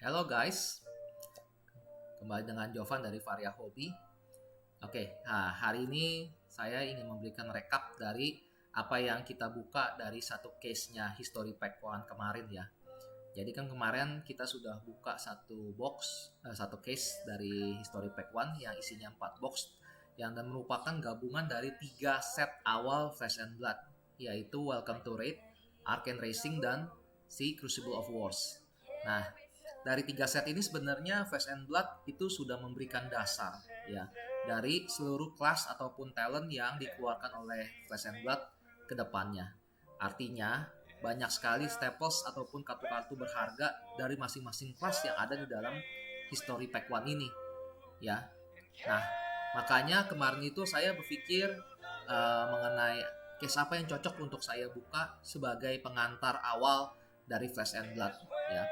Halo guys, kembali dengan Jovan dari Varia Hobby. Oke, nah hari ini saya ingin memberikan rekap dari apa yang kita buka dari satu case-nya History Pack One kemarin ya. Jadi kan kemarin kita sudah buka satu case dari History Pack One yang isinya 4 box yang merupakan gabungan dari 3 set awal Flesh and Blood, yaitu Welcome to Raid, Arcane Racing, dan si Crucible of Wars. Nah, dari 3 set ini sebenarnya Flesh and Blood itu sudah memberikan dasar ya dari seluruh kelas ataupun talent yang dikeluarkan oleh Flesh and Blood ke depannya. Artinya banyak sekali staples ataupun kartu-kartu berharga dari masing-masing kelas yang ada di dalam History Pack One ini ya. Nah, makanya kemarin itu saya berpikir mengenai case apa yang cocok untuk saya buka sebagai pengantar awal dari Flesh and Blood ya.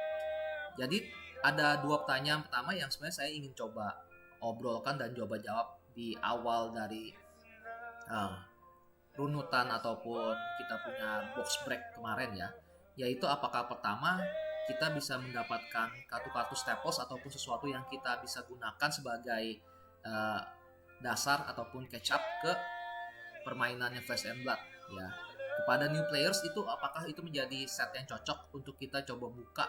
Jadi ada dua pertanyaan pertama yang sebenarnya saya ingin coba obrolkan dan coba jawab di awal dari runutan ataupun kita punya box break kemarin ya. Yaitu apakah pertama kita bisa mendapatkan kartu-kartu staples ataupun sesuatu yang kita bisa gunakan sebagai dasar ataupun catch up ke permainannya Flesh and Blood ya. Kepada new players itu apakah itu menjadi set yang cocok untuk kita coba buka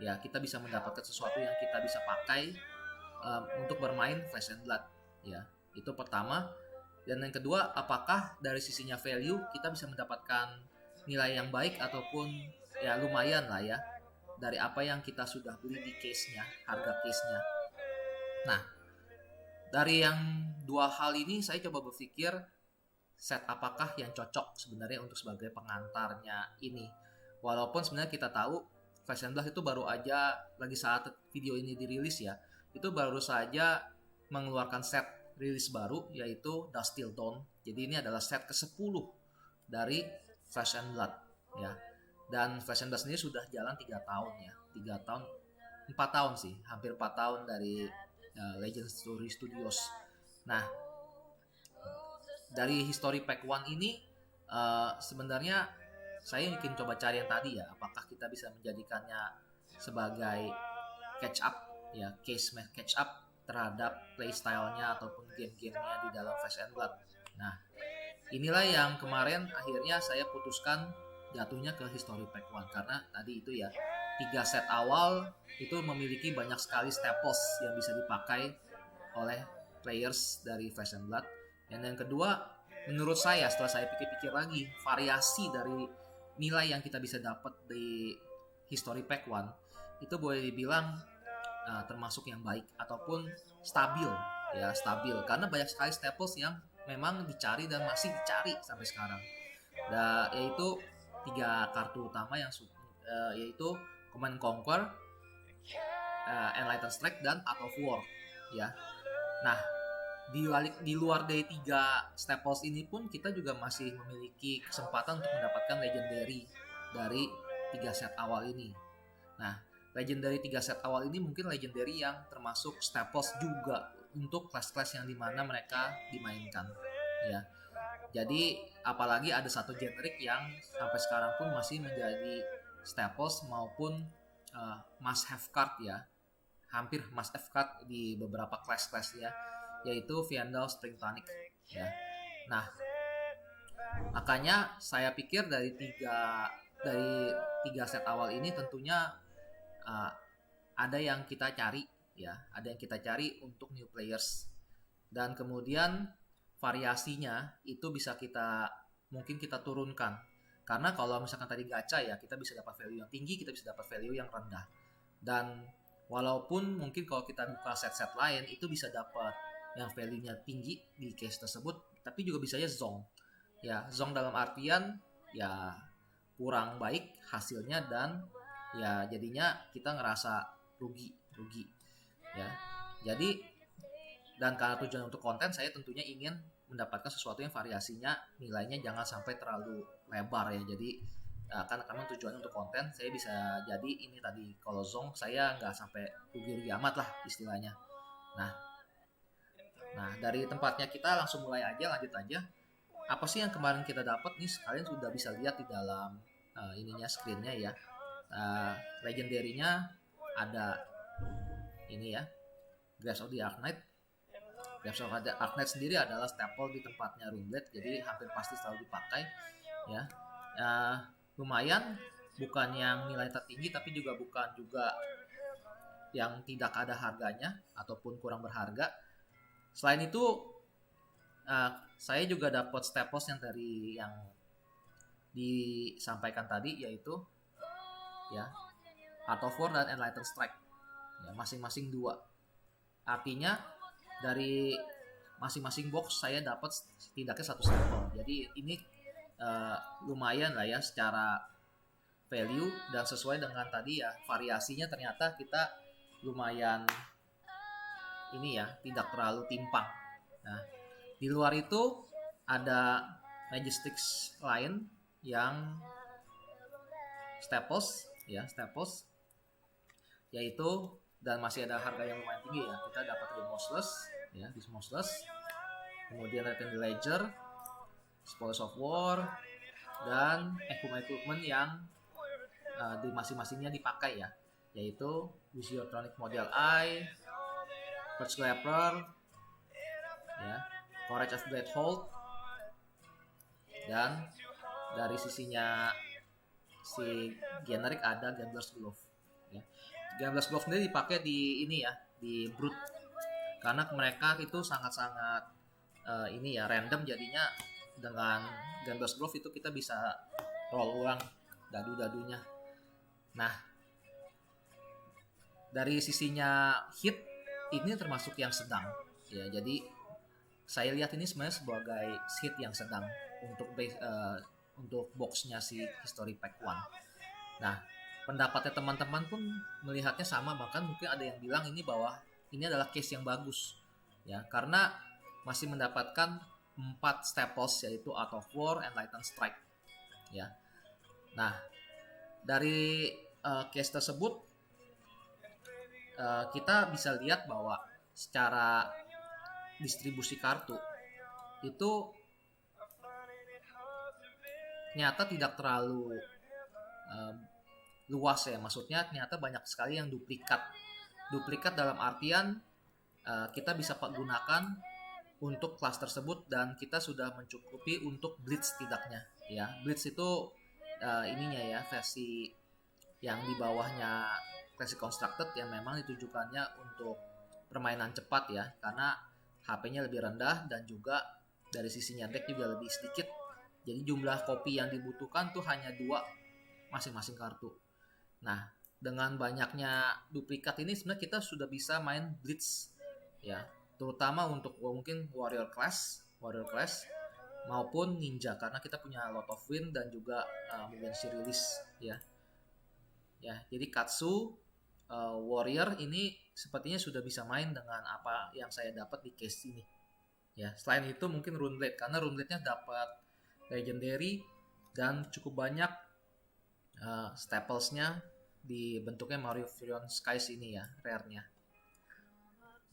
ya, kita bisa mendapatkan sesuatu yang kita bisa pakai untuk bermain Flesh and Blood ya. Itu pertama. Dan yang kedua, apakah dari sisinya value kita bisa mendapatkan nilai yang baik ataupun ya lumayan lah ya dari apa yang kita sudah beli di case-nya, harga case-nya. Nah, dari yang dua hal ini saya coba berpikir set apakah yang cocok sebenarnya untuk sebagai pengantarnya ini. Walaupun sebenarnya kita tahu Flesh and Blood itu baru aja lagi saat video ini dirilis ya, itu baru saja mengeluarkan set rilis baru yaitu Dusk Till Dawn. Jadi ini adalah set ke-10 dari Flesh and Blood ya. Dan Flesh and Blood sendiri sudah jalan 3 tahun ya. 3 tahun, 4 tahun sih, hampir 4 tahun dari Legend Story Studios. Nah, dari History Pack One ini sebenarnya saya ingin coba cari yang tadi ya, apakah kita bisa menjadikannya sebagai catch up ya, case catch up terhadap playstyle-nya ataupun game-gamenya di dalam Flesh and Blood. Nah, inilah yang kemarin akhirnya saya putuskan jatuhnya ke History Pack One karena tadi itu ya 3 set awal itu memiliki banyak sekali staples yang bisa dipakai oleh players dari Flesh and Blood. Dan yang kedua, menurut saya setelah saya pikir-pikir lagi, variasi dari nilai yang kita bisa dapat di History Pack One itu boleh dibilang termasuk yang baik ataupun stabil ya, stabil karena banyak sekali staples yang memang dicari dan masih dicari sampai sekarang. Yaitu 3 kartu utama yang yaitu Command Conquer, Enlightened Strike, dan Art of War ya. Nah, di luar dari 3 staples ini pun kita juga masih memiliki kesempatan untuk mendapatkan legendary dari 3 set awal ini. Nah, legendary 3 set awal ini mungkin legendary yang termasuk staples juga untuk kelas-kelas yang dimana mereka dimainkan ya. Jadi apalagi ada satu generic yang sampai sekarang pun masih menjadi staples maupun must have card ya, hampir must have card di beberapa kelas-kelas ya, yaitu Vyandal Spring Tonic ya. Nah, makanya saya pikir dari tiga set awal ini tentunya ada yang kita cari ya, ada yang kita cari untuk new players. Dan kemudian variasinya itu bisa mungkin kita turunkan. Karena kalau misalkan tadi gacha ya, kita bisa dapat value yang tinggi, kita bisa dapat value yang rendah. Dan walaupun mungkin kalau kita buka set-set lain itu bisa dapat yang value-nya tinggi di case tersebut, tapi juga bisa ya zonk. Ya, zonk dalam artian ya kurang baik hasilnya dan ya jadinya kita ngerasa rugi ya. Jadi dan karena tujuan untuk konten, saya tentunya ingin mendapatkan sesuatu yang variasinya nilainya jangan sampai terlalu lebar ya. Jadi kan karena tujuannya untuk konten, saya bisa jadi ini tadi kalau zong saya nggak sampai rugi amat lah istilahnya. Nah, dari tempatnya kita langsung mulai aja, lanjut aja. Apa sih yang kemarin kita dapat nih? Kalian sudah bisa lihat di dalam ininya screennya ya. Legendary-nya ada ini ya, Grasp of the Arknight. Grasp of the Arknight sendiri adalah staple di tempatnya Runeblade, jadi hampir pasti selalu dipakai ya. Lumayan, bukan yang nilai tertinggi tapi juga bukan juga yang tidak ada harganya ataupun kurang berharga. Selain itu saya juga dapat staples yang dari yang disampaikan tadi, yaitu ya Art of War dan Enlightened Strike ya, masing-masing 2. Artinya dari masing-masing box saya dapat setidaknya 1 staple. Jadi ini lumayan lah ya secara value, dan sesuai dengan tadi ya, variasinya ternyata kita lumayan ini ya, tidak terlalu timpang. Nah, di luar itu ada Magistix lain yang staples ya, yaitu, dan masih ada harga yang lumayan tinggi ya. Kita dapat Remorseless, kemudian Return the Ledger, Spoils of War, dan equipment yang di masing-masingnya dipakai ya, yaitu Visiotronic Model I, First Grapper ya, Courage of Greathold, dan dari sisinya si generic ada Gambler's Glove ya. Gambler's Glove sendiri dipakai di ini ya, di Brute, karena mereka itu sangat-sangat ini ya, random, jadinya dengan Gambler's Glove itu kita bisa roll ulang dadu-dadunya. Nah, dari sisinya hit ini termasuk yang sedang ya, jadi saya lihat ini sebenarnya sebagai hit yang sedang untuk boxnya si History Pack 1. Nah, pendapatnya teman-teman pun melihatnya sama, bahkan mungkin ada yang bilang ini bahwa ini adalah case yang bagus ya, karena masih mendapatkan 4 staples, yaitu Art of War, Enlightened Strike ya. Nah, dari case tersebut kita bisa lihat bahwa secara distribusi kartu itu ternyata tidak terlalu luas ya, maksudnya ternyata banyak sekali yang duplikat dalam artian kita bisa gunakan untuk kelas tersebut, dan kita sudah mencukupi untuk Blitz tidaknya ya. Blitz itu ininya ya, versi yang di bawahnya Classic Constructed, yang memang ditujukannya untuk permainan cepat ya, karena HP-nya lebih rendah dan juga dari sisinya deck juga lebih sedikit. Jadi jumlah kopi yang dibutuhkan tuh hanya 2 masing-masing kartu. Nah, dengan banyaknya duplikat ini sebenarnya kita sudah bisa main Blitz ya, terutama untuk mungkin Warrior Class maupun Ninja, karena kita punya Lot of Wind dan juga Movemency Release ya. Ya, jadi Katsu Warrior ini sepertinya sudah bisa main dengan apa yang saya dapat di case ini ya. Selain itu mungkin Runeblade, karena Runeblade-nya dapat Legendary dan cukup banyak staplesnya di bentuknya Mario Furion Skies ini ya, rare-nya.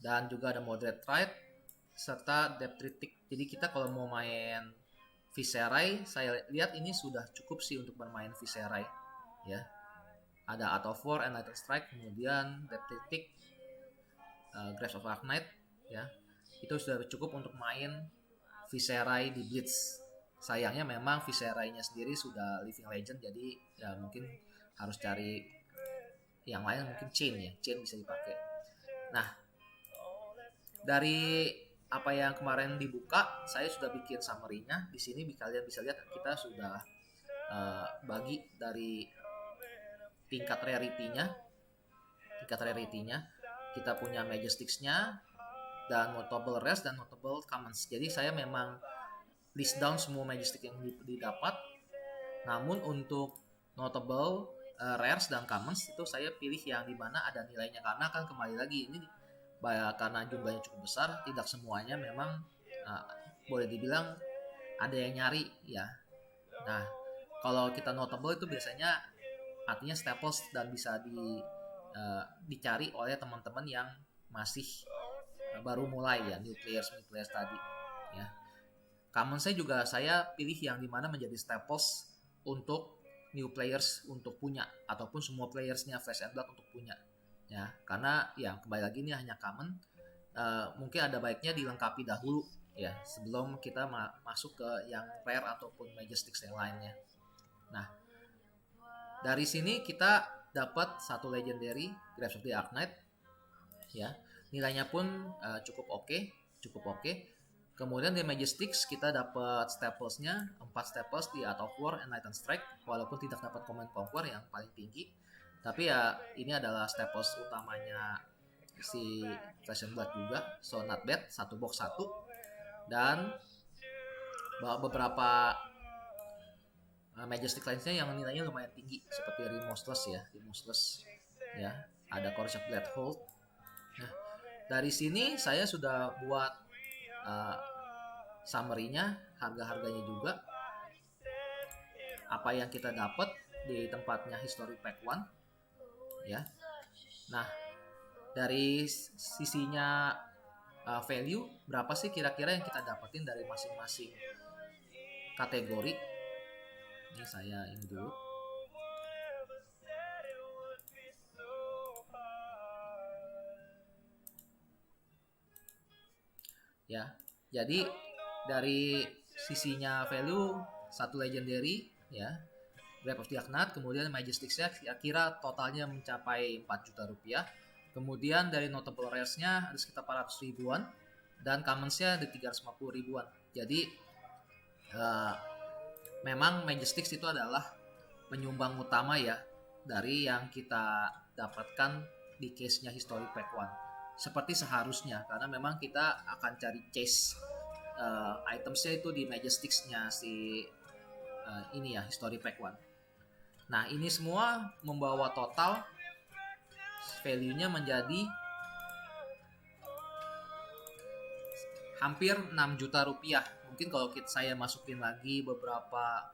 Dan juga ada Moderate Ride serta Depth Critic. Jadi kita kalau mau main Viserai, saya lihat ini sudah cukup sih untuk bermain Viserai ya. Ada Art of War, Enlightened Strike, kemudian Depth Critic, Grasp of Arknight ya. Itu sudah cukup untuk main Viserai di Blitz. Sayangnya memang Viserai-nya sendiri sudah Living Legend, jadi ya mungkin harus cari yang lain, mungkin Chain bisa dipakai. Nah, dari apa yang kemarin dibuka, saya sudah bikin summary-nya. Di sini kalian bisa lihat kita sudah bagi dari tingkat rarity-nya. Kita punya Majestix-nya dan notable rares dan notable commons. Jadi saya memang list down semua Majestic yang didapat. Namun untuk notable rares dan commons itu saya pilih yang dimana ada nilainya, karena kan kembali lagi ini karena jumlahnya cukup besar, tidak semuanya memang boleh dibilang ada yang nyari ya. Nah, kalau kita notable itu biasanya artinya staples dan bisa dicari oleh teman-teman yang masih baru mulai ya, new players tadi ya. Common saya juga saya pilih yang dimana menjadi staples untuk new players untuk punya, ataupun semua playersnya Flesh and Blood untuk punya ya, karena ya kembali lagi ini hanya common. Mungkin ada baiknya dilengkapi dahulu ya sebelum kita masuk ke yang rare ataupun Majestix yang lainnya. Nah, dari sini kita dapat satu legendary Graves of the Arc Knight ya, nilainya pun cukup oke. Kemudian di Majestix kita dapat staplesnya 4 staples di Art of War, Enlightened Strike, walaupun tidak dapat Command Conquer yang paling tinggi, tapi ya ini adalah staples utamanya si Flesh and Blood juga, so not bad, 1 box 1. Dan beberapa Majestic lainnya yang nilainya lumayan tinggi seperti Remorseless ya, ada Chorus of Bloodhold. Nah, dari sini saya sudah buat summary-nya, harga-harganya juga, apa yang kita dapat di tempatnya History Pack 1 ya. Nah, dari sisinya value, berapa sih kira-kira yang kita dapetin dari masing-masing kategori? Ini saya ini dulu. Ya, jadi dari sisinya value, 1 legendary ya, Grave of the Arc Knight, kemudian Majestix-nya kira-kira totalnya mencapai 4 juta rupiah. Kemudian dari notable rares-nya ada sekitar 400 ribuan dan commons-nya ada 350 ribuan. Jadi memang Majestix itu adalah penyumbang utama ya dari yang kita dapatkan di case-nya History Pack 1. Seperti seharusnya, karena memang kita akan cari chase itemsnya itu di Majestix-nya si ini ya, History Pack 1. Nah, ini semua membawa total value-nya menjadi hampir 6 juta rupiah. Mungkin kalau saya masukin lagi beberapa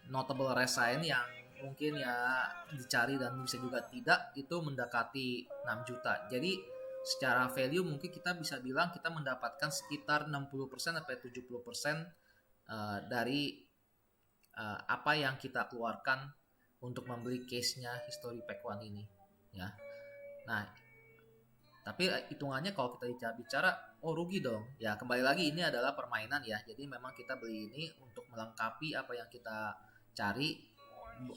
notable rares lain yang mungkin ya dicari dan bisa juga tidak, itu mendekati 6 juta. Jadi secara value mungkin kita bisa bilang kita mendapatkan sekitar 60% sampai 70% dari apa yang kita keluarkan untuk membeli case-nya History Pack 1 ini ya. Nah, tapi hitungannya kalau kita bicara rugi dong. Ya kembali lagi ini adalah permainan ya. Jadi memang kita beli ini untuk melengkapi apa yang kita cari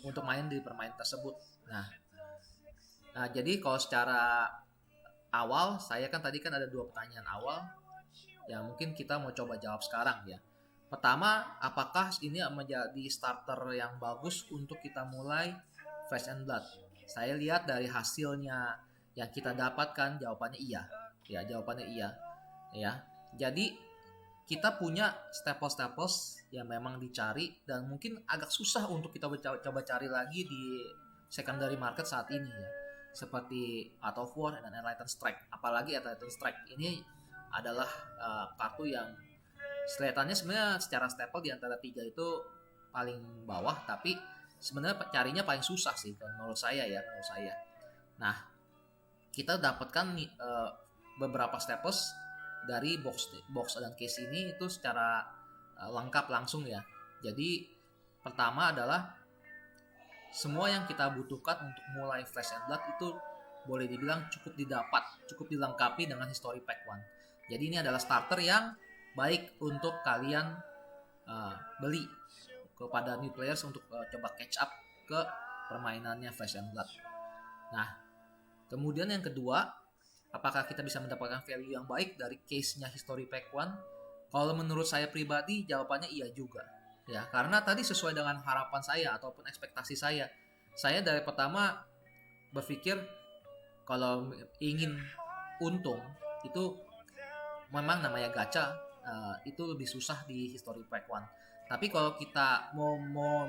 untuk main di permainan tersebut. Nah jadi kalau secara awal, saya kan tadi kan ada 2 pertanyaan awal yang mungkin kita mau coba jawab sekarang ya. Pertama, apakah ini menjadi starter yang bagus untuk kita mulai Flesh and Blood? Saya lihat dari hasilnya yang kita dapatkan, jawabannya iya. Ya, jawabannya iya. Ya, jadi kita punya staples yang memang dicari dan mungkin agak susah untuk kita coba cari lagi di secondary market saat ini ya. Seperti Art of War dan Enlightened Strike. Apalagi Enlightened Strike ini adalah kartu yang kelihatannya sebenarnya secara staple di antara 3 itu paling bawah, tapi sebenarnya carinya paling susah sih menurut saya. Nah, kita dapatkan beberapa staples dari box dan case ini itu secara lengkap langsung ya. Jadi pertama adalah semua yang kita butuhkan untuk mulai Flesh and Blood itu boleh dibilang cukup dilengkapi dengan History Pack 1. Jadi ini adalah starter yang baik untuk kalian beli kepada new players untuk coba catch up ke permainannya Flesh and Blood. Nah, kemudian yang kedua, apakah kita bisa mendapatkan value yang baik dari case-nya History Pack 1? Kalau menurut saya pribadi, jawabannya iya juga. Ya, karena tadi sesuai dengan harapan saya ataupun ekspektasi saya. Saya dari pertama berpikir kalau ingin untung itu memang namanya gacha, itu lebih susah di History Pack 1. Tapi kalau kita mau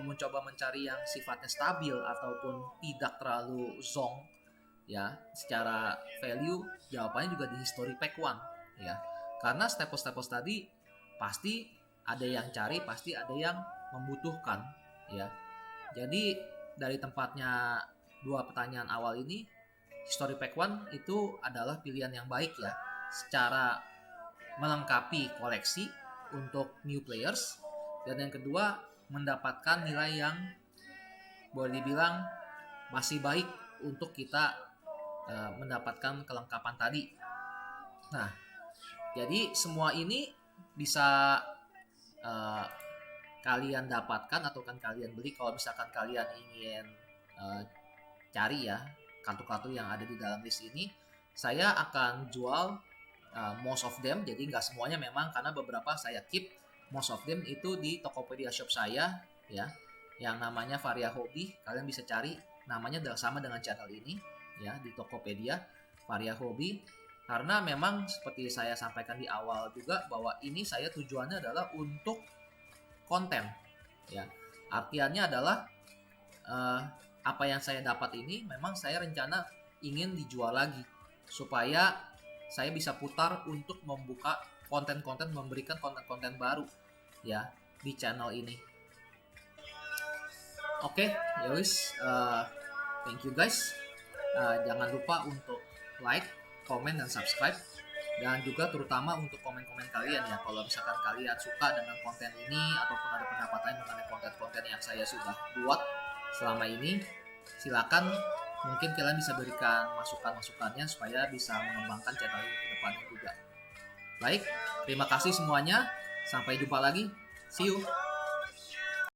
mencoba mencari yang sifatnya stabil ataupun tidak terlalu zong ya, secara value jawabannya juga di History Pack 1 ya. Karena staples tadi pasti ada yang cari, pasti ada yang membutuhkan ya. Jadi dari tempatnya 2 pertanyaan awal ini, History Pack 1 itu adalah pilihan yang baik ya, secara melengkapi koleksi untuk new players, dan yang kedua mendapatkan nilai yang boleh dibilang masih baik untuk kita mendapatkan kelengkapan tadi. Nah, jadi semua ini bisa kalian dapatkan atau kan kalian beli kalau misalkan kalian ingin cari ya kartu-kartu yang ada di dalam list ini. Saya akan jual most of them, jadi nggak semuanya memang, karena beberapa saya keep. Most of them itu di Tokopedia shop saya ya, yang namanya Varia Hobby. Kalian bisa cari, namanya sama dengan channel ini ya, di Tokopedia Varia Hobby. Karena memang seperti saya sampaikan di awal juga, bahwa ini saya tujuannya adalah untuk konten ya. Artiannya adalah apa yang saya dapat ini memang saya rencana ingin dijual lagi, supaya saya bisa putar untuk membuka konten-konten, memberikan konten-konten baru ya di channel ini. Oke, ya wis, thank you guys. Jangan lupa untuk like, komen, dan subscribe. Dan juga terutama untuk komen-komen kalian ya, kalau misalkan kalian suka dengan konten ini ataupun ada pendapat lain mengenai konten-konten yang saya sudah buat selama ini, silakan, mungkin kalian bisa berikan masukan-masukannya supaya bisa mengembangkan channel ini ke depannya juga. Baik, terima kasih semuanya. Sampai jumpa lagi. See you.